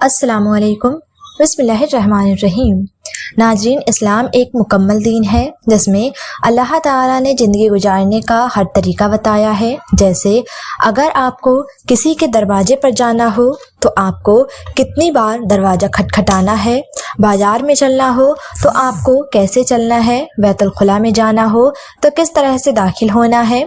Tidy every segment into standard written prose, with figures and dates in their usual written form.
السلام علیکم، بسم اللہ الرحمن الرحیم۔ ناظرین، اسلام ایک مکمل دین ہے جس میں اللہ تعالیٰ نے زندگی گزارنے کا ہر طریقہ بتایا ہے۔ جیسے اگر آپ کو کسی کے دروازے پر جانا ہو تو آپ کو کتنی بار دروازہ کھٹکھٹانا ہے، بازار میں چلنا ہو تو آپ کو کیسے چلنا ہے، بیت الخلاء میں جانا ہو تو کس طرح سے داخل ہونا ہے،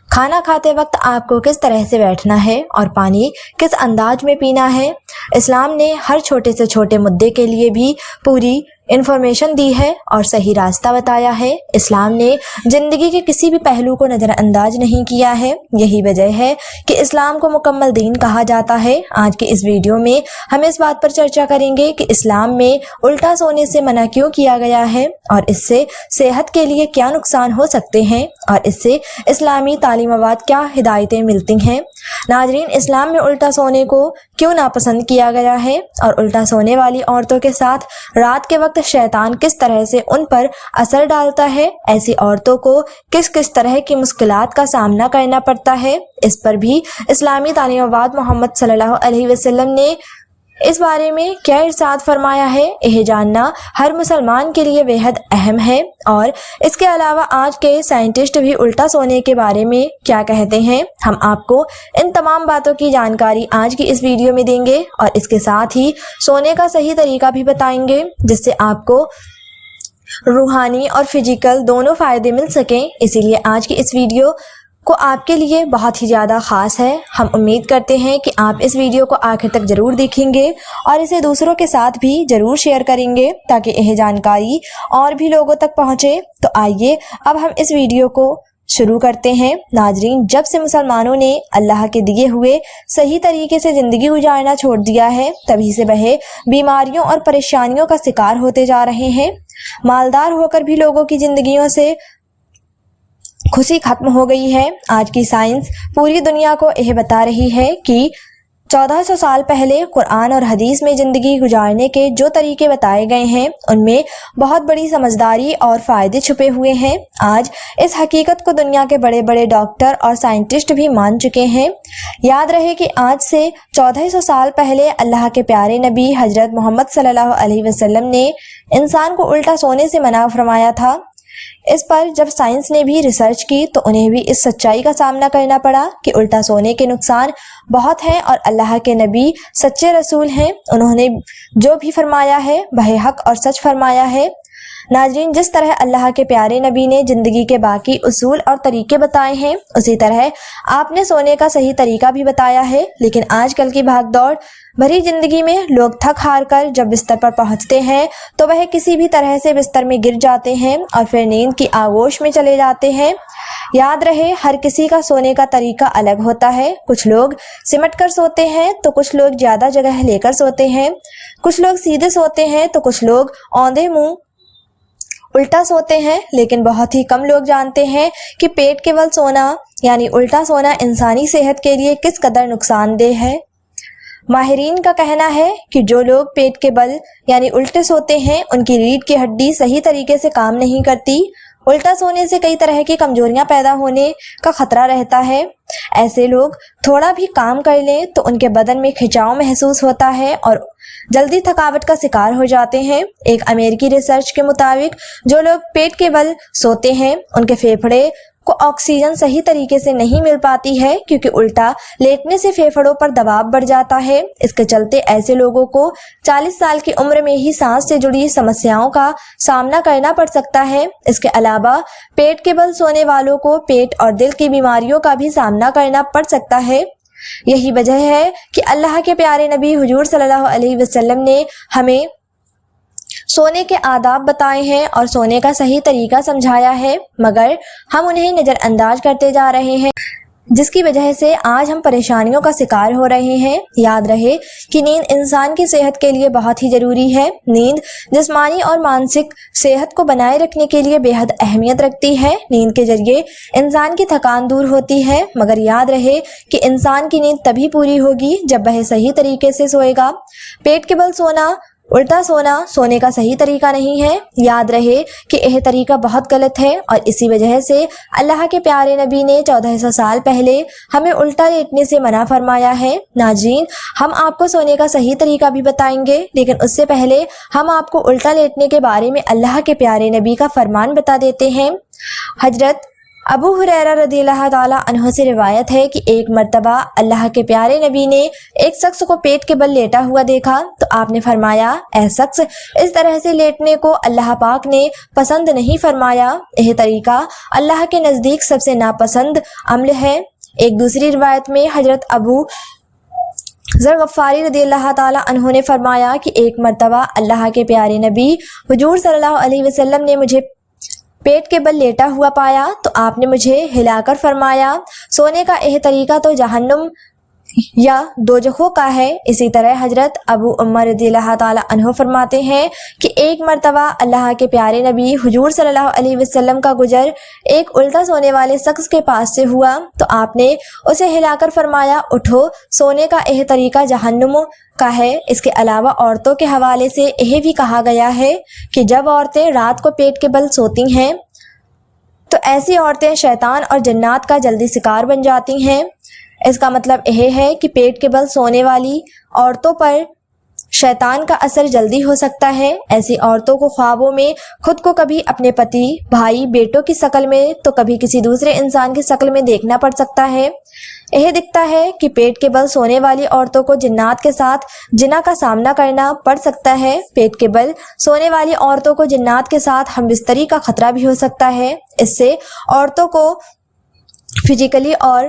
کھانا کھاتے وقت آپ کو کس طرح سے بیٹھنا ہے اور پانی کس انداز میں پینا ہے۔ اسلام نے ہر چھوٹے سے چھوٹے مدعے کے لیے بھی پوری انفارمیشن دی ہے اور صحیح راستہ بتایا ہے۔ اسلام نے زندگی کے کسی بھی پہلو کو نظر انداز نہیں کیا ہے۔ یہی وجہ ہے کہ اسلام کو مکمل دین کہا جاتا ہے۔ آج کے اس ویڈیو میں ہم اس بات پر چرچا کریں گے کہ اسلام میں الٹا سونے سے منع کیوں کیا گیا ہے اور اس سے صحت کے لیے کیا نقصان ہو سکتے ہیں اور اس سے اسلامی تعلیمات کیا ہدایتیں ملتی ہیں۔ ناظرین، اسلام میں الٹا سونے کو کیوں ناپسند کیا گیا ہے اور الٹا سونے والی عورتوں کے ساتھ رات کے وقت شیطان کس طرح سے ان پر اثر ڈالتا ہے، ایسی عورتوں کو کس طرح کی مشکلات کا سامنا کرنا پڑتا ہے، اس پر بھی اسلامی تعلیمات محمد صلی اللہ علیہ وسلم نے اس بارے میں کیا ارشاد فرمایا ہے، یہ جاننا ہر مسلمان کے لیے بےحد اہم ہے۔ اور اس کے علاوہ آج کے سائنٹسٹ بھی الٹا سونے کے بارے میں کیا کہتے ہیں، ہم آپ کو ان تمام باتوں کی جانکاری آج کی اس ویڈیو میں دیں گے اور اس کے ساتھ ہی سونے کا صحیح طریقہ بھی بتائیں گے جس سے آپ کو روحانی اور فزیکل دونوں فائدے مل سکیں۔ اسی لیے آج کی اس ویڈیو کو آپ کے لیے بہت ہی زیادہ خاص ہے۔ ہم امید کرتے ہیں کہ آپ اس ویڈیو کو آخر تک ضرور دیکھیں گے اور اسے دوسروں کے ساتھ بھی ضرور شیئر کریں گے تاکہ یہ جانکاری اور بھی لوگوں تک پہنچے۔ تو آئیے اب ہم اس ویڈیو کو شروع کرتے ہیں۔ ناظرین، جب سے مسلمانوں نے اللہ کے دیے ہوئے صحیح طریقے سے زندگی گزارنا چھوڑ دیا ہے تبھی سے وہ بیماریوں اور پریشانیوں کا شکار ہوتے جا رہے ہیں۔ مالدار ہو کر بھی لوگوں کی زندگیوں سے خوشی ختم ہو گئی ہے۔ آج کی سائنس پوری دنیا کو یہ بتا رہی ہے کہ 1400 سال پہلے قرآن اور حدیث میں زندگی گزارنے کے جو طریقے بتائے گئے ہیں ان میں بہت بڑی سمجھداری اور فائدے چھپے ہوئے ہیں۔ آج اس حقیقت کو دنیا کے بڑے بڑے ڈاکٹر اور سائنٹسٹ بھی مان چکے ہیں۔ یاد رہے کہ آج سے 1400 سال پہلے اللہ کے پیارے نبی حضرت محمد صلی اللہ علیہ وسلم نے انسان کو الٹا سونے سے منع فرمایا تھا۔ اس پر جب سائنس نے بھی ریسرچ کی تو انہیں بھی اس سچائی کا سامنا کرنا پڑا کہ الٹا سونے کے نقصان بہت ہیں اور اللہ کے نبی سچے رسول ہیں، انہوں نے جو بھی فرمایا ہے وہ حق اور سچ فرمایا ہے۔ ناظرین، جس طرح اللہ کے پیارے نبی نے زندگی کے باقی اصول اور طریقے بتائے ہیں اسی طرح آپ نے سونے کا صحیح طریقہ بھی بتایا ہے، لیکن آج کل کی بھاگ دوڑ بھری زندگی میں لوگ تھک ہار کر جب بستر پر پہنچتے ہیں تو وہ کسی بھی طرح سے بستر میں گر جاتے ہیں اور پھر نیند کی آغوش میں چلے جاتے ہیں۔ یاد رہے، ہر کسی کا سونے کا طریقہ الگ ہوتا ہے۔ کچھ لوگ سمٹ کر سوتے ہیں تو کچھ لوگ زیادہ جگہ لے کر سوتے ہیں، کچھ لوگ سیدھے سوتے ہیں تو کچھ لوگ اوندے منہ الٹا سوتے ہیں، لیکن بہت ہی کم لوگ جانتے ہیں کہ پیٹ کے بل سونا یعنی الٹا سونا انسانی صحت کے لیے کس قدر نقصان دہ ہے۔ ماہرین کا کہنا ہے کہ جو لوگ پیٹ کے بل یعنی الٹے سوتے ہیں ان کی ریڑھ کی ہڈی صحیح طریقے سے کام نہیں کرتی۔ الٹا سونے سے کئی طرح کی کمزوریاں پیدا ہونے کا خطرہ رہتا ہے۔ ایسے لوگ تھوڑا بھی کام کر لیں تو ان کے بدن میں کھچاؤ محسوس ہوتا ہے اور جلدی تھکاوٹ کا شکار ہو جاتے ہیں۔ ایک امریکی ریسرچ کے مطابق جو لوگ پیٹ کے بل سوتے ہیں ان کے پھیپھڑے کو آکسیجن صحیح طریقے سے نہیں مل پاتی ہے کیونکہ الٹا لیٹنے سے پھیپھڑوں پر دباؤ بڑھ جاتا ہے۔ اس کے چلتے ایسے لوگوں کو 40 سال کی عمر میں ہی سانس سے جڑی سمسیاؤں کا سامنا کرنا پڑ سکتا ہے۔ اس کے علاوہ پیٹ کے بل سونے والوں کو پیٹ اور دل کی بیماریوں کا بھی سامنا کرنا پڑ سکتا ہے۔ یہی وجہ ہے کہ اللہ کے پیارے نبی حضور صلی اللہ علیہ وسلم نے ہمیں سونے کے آداب بتائے ہیں اور سونے کا صحیح طریقہ سمجھایا ہے، مگر ہم انہیں نظر انداز کرتے جا رہے ہیں جس کی وجہ سے آج ہم پریشانیوں کا شکار ہو رہے ہیں۔ یاد رہے کہ نیند انسان کی صحت کے لیے بہت ہی ضروری ہے۔ نیند جسمانی اور مانسک صحت کو بنائے رکھنے کے لیے بے حد اہمیت رکھتی ہے۔ نیند کے ذریعے انسان کی تھکان دور ہوتی ہے، مگر یاد رہے کہ انسان کی نیند تبھی پوری ہوگی جب وہ صحیح طریقے سے سوئے گا۔ پیٹ کے بل سونا الٹا سونا سونے کا صحیح طریقہ نہیں ہے۔ یاد رہے کہ یہ طریقہ بہت غلط ہے اور اسی وجہ سے اللہ کے پیارے نبی نے 1400 سال پہلے ہمیں الٹا لیٹنے سے منع فرمایا ہے۔ ناظرین، ہم آپ کو سونے کا صحیح طریقہ بھی بتائیں گے، لیکن اس سے پہلے ہم آپ کو الٹا لیٹنے کے بارے میں اللہ کے پیارے نبی کا فرمان بتا دیتے ہیں۔ حضرت ابو ہریرہ رضی اللہ تعالیٰ عنہ سے روایت ہے کہ ایک مرتبہ اللہ کے پیارے نبی نے ایک شخص کو پیٹ کے بل لیٹا ہوا دیکھا تو آپ نے فرمایا، اے شخص، اس طرح سے لیٹنے کو اللہ پاک نے پسند نہیں فرمایا۔ یہ طریقہ اللہ کے نزدیک سب سے ناپسند عمل ہے۔ ایک دوسری روایت میں حضرت ابو ذر غفاری رضی اللہ تعالیٰ عنہ نے فرمایا کہ ایک مرتبہ اللہ کے پیارے نبی حضور صلی اللہ علیہ وسلم نے مجھے پیٹ کے بل لیٹا ہوا پایا تو آپ نے مجھے ہلا کر فرمایا، سونے کا یہ طریقہ تو جہنم یا دوزخوں کا ہے۔ اسی طرح حضرت ابو عمر رضی اللہ تعالیٰ عنہ فرماتے ہیں کہ ایک مرتبہ اللہ کے پیارے نبی حضور صلی اللہ علیہ وسلم کا گزر ایک الٹا سونے والے شخص کے پاس سے ہوا تو آپ نے اسے ہلا کر فرمایا، اٹھو، سونے کا یہ طریقہ جہنم کا ہے۔ اس کے علاوہ عورتوں کے حوالے سے یہ بھی کہا گیا ہے کہ جب عورتیں رات کو پیٹ کے بل سوتی ہیں تو ایسی عورتیں شیطان اور جنات کا جلدی شکار بن جاتی ہیں۔ اس کا مطلب یہ ہے کہ پیٹ کے بل سونے والی عورتوں پر شیطان کا اثر جلدی ہو سکتا ہے۔ ایسی عورتوں کو خوابوں میں خود کو کبھی اپنے پتی، بھائی، بیٹوں کی شکل میں تو کبھی کسی دوسرے انسان کی شکل میں دیکھنا پڑ سکتا ہے۔ یہ دکھتا ہے کہ پیٹ کے بل سونے والی عورتوں کو جنات کے ساتھ جنا کا سامنا کرنا پڑ سکتا ہے۔ پیٹ کے بل سونے والی عورتوں کو جنات کے ساتھ ہم بستری کا خطرہ بھی ہو سکتا ہے۔ اس سے عورتوں کو فزیکلی اور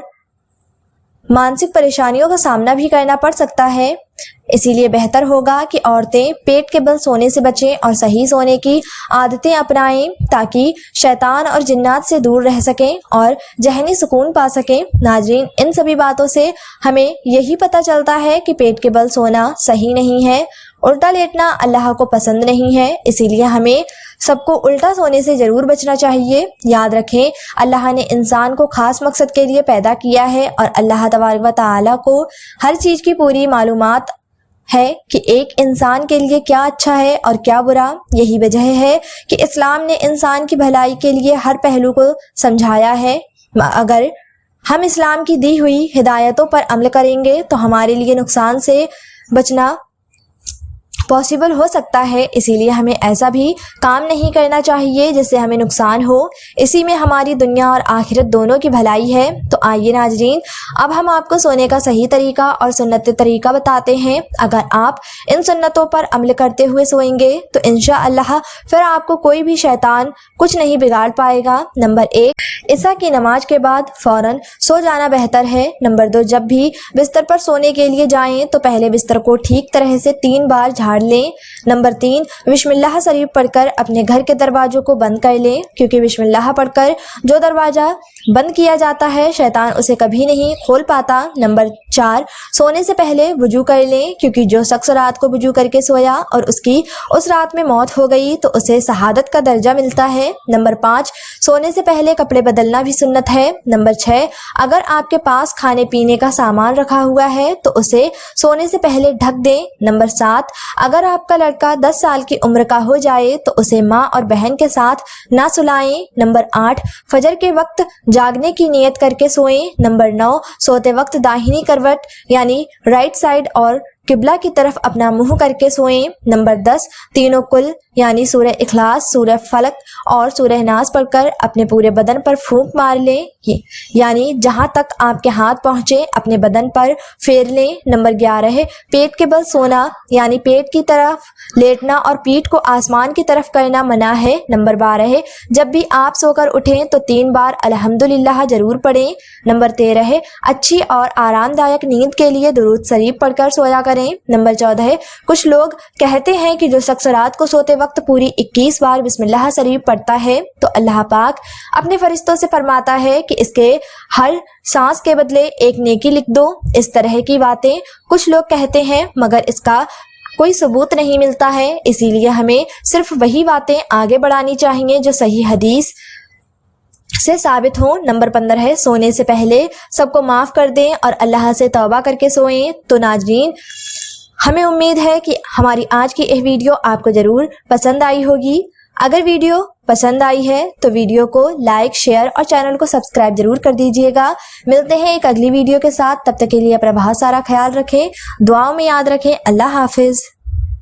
مانسک پریشانیوں کا سامنا بھی کرنا پڑ سکتا ہے۔ اسی لیے بہتر ہوگا کہ عورتیں پیٹ کے بل سونے سے بچیں اور صحیح سونے کی عادتیں اپنائیں تاکہ شیطان اور جنات سے دور رہ سکیں اور ذہنی سکون پا سکیں۔ ناظرین، ان سبھی باتوں سے ہمیں یہی پتہ چلتا ہے کہ پیٹ کے بل سونا صحیح نہیں ہے، الٹا لیٹنا اللہ کو پسند نہیں ہے۔ اسی لیے ہمیں سب کو الٹا سونے سے ضرور بچنا چاہیے۔ یاد رکھیں، اللہ نے انسان کو خاص مقصد کے لیے پیدا کیا ہے اور اللہ تبارک و تعالیٰ کو ہر چیز کی پوری معلومات ہے کہ ایک انسان کے لیے کیا اچھا ہے اور کیا برا۔ یہی وجہ ہے کہ اسلام نے انسان کی بھلائی کے لیے ہر پہلو کو سمجھایا ہے۔ اگر ہم اسلام کی دی ہوئی ہدایتوں پر عمل کریں گے تو ہمارے لیے نقصان سے بچنا پاسبل ہو سکتا ہے۔ اسی لیے ہمیں ایسا بھی کام نہیں کرنا چاہیے جس سے ہمیں نقصان ہو۔ اسی میں ہماری دنیا اور آخرت دونوں کی بھلائی ہے۔ تو آئیے ناظرین، اب ہم آپ کو سونے کا صحیح طریقہ اور سنت طریقہ بتاتے ہیں۔ اگر آپ ان سنتوں پر عمل کرتے ہوئے سوئیں گے تو انشاءاللہ پھر آپ کو کوئی بھی شیطان کچھ نہیں بگاڑ پائے گا۔ نمبر 1، عشاء کی نماز کے بعد فوراً سو جانا بہتر ہے۔ نمبر 2، جب بھی بستر پر سونے کے لیے جائیں تو پہلے بستر کو ٹھیک طرح سے 3 بار جھاڑ لیں۔ نمبر 3، بسم اللہ شریف پڑھ کر اپنے گھر کے دروازوں کو بند کر لیں، کیونکہ بسم اللہ پڑھ کر جو دروازہ بند کیا جاتا ہے شیطان اسے کبھی نہیں کھول پاتا۔ نمبر 4، سونے سے پہلے وضو کر لیں، کیونکہ جو شخص رات کو وضو کر کے سویا اور اس کی اس رات میں موت ہو گئی تو اسے شہادت کا درجہ ملتا ہے۔ نمبر 5، سونے سے پہلے کپڑے بدلنا بھی سنت ہے۔ نمبر 6، اگر آپ کے پاس کھانے پینے کا سامان رکھا ہوا ہے تو اسے سونے سے پہلے ڈھک دیں۔ نمبر 7، اگر آپ کا لڑکا 10 سال کی عمر کا ہو جائے تو اسے ماں اور بہن کے ساتھ نہ سلائیں۔ نمبر 8، فجر کے وقت جاگنے کی نیت کر کے سوئیں۔ نمبر 9، سوتے وقت داہنی کروٹ یعنی رائٹ سائڈ اور قبلہ کی طرف اپنا منہ کر کے سوئیں۔ نمبر 10، تینوں کل یعنی سورہ اخلاص، سورہ فلق اور سورہ ناس پڑھ کر اپنے پورے بدن پر پھونک مار لیں، یعنی جہاں تک آپ کے ہاتھ پہنچے اپنے بدن پر پھیر لیں۔ نمبر 11، پیٹ کے بل سونا یعنی پیٹ کی طرف لیٹنا اور پیٹھ کو آسمان کی طرف کرنا منع ہے۔ نمبر 12، جب بھی آپ سو کر اٹھیں تو 3 بار الحمدللہ ضرور پڑھیں۔ نمبر 13، اچھی اور آرام دائک نیند کے لیے درود شریف پڑھ کر سویا کریں۔ نمبر 14، کچھ لوگ کہتے ہیں کہ جو شخص رات کو سوتے وقت پوری 21 بار بسم اللہ شریف پڑھتا ہے تو اللہ پاک اپنے فرشتوں سے فرماتا ہے کہ اس کے ہر سانس کے بدلے ایک نیکی لکھ دو۔ اس طرح کی باتیں کچھ لوگ کہتے ہیں مگر اس کا کوئی ثبوت نہیں ملتا ہے۔ اسی لیے ہمیں صرف وہی باتیں آگے بڑھانی چاہیے جو صحیح حدیث سے ثابت ہوں۔ نمبر 15، سونے سے پہلے سب کو معاف کر دیں اور اللہ سے توبہ کر کے سوئیں۔ تو ناظرین، ہمیں امید ہے کہ ہماری آج کی یہ ویڈیو آپ کو ضرور پسند آئی ہوگی۔ اگر ویڈیو پسند آئی ہے تو ویڈیو کو لائک، شیئر اور چینل کو سبسکرائب ضرور کر دیجئے گا۔ ملتے ہیں ایک اگلی ویڈیو کے ساتھ، تب تک کے لیے اپنا بہت سارا خیال رکھیں، دعاؤں میں یاد رکھیں۔ اللہ حافظ۔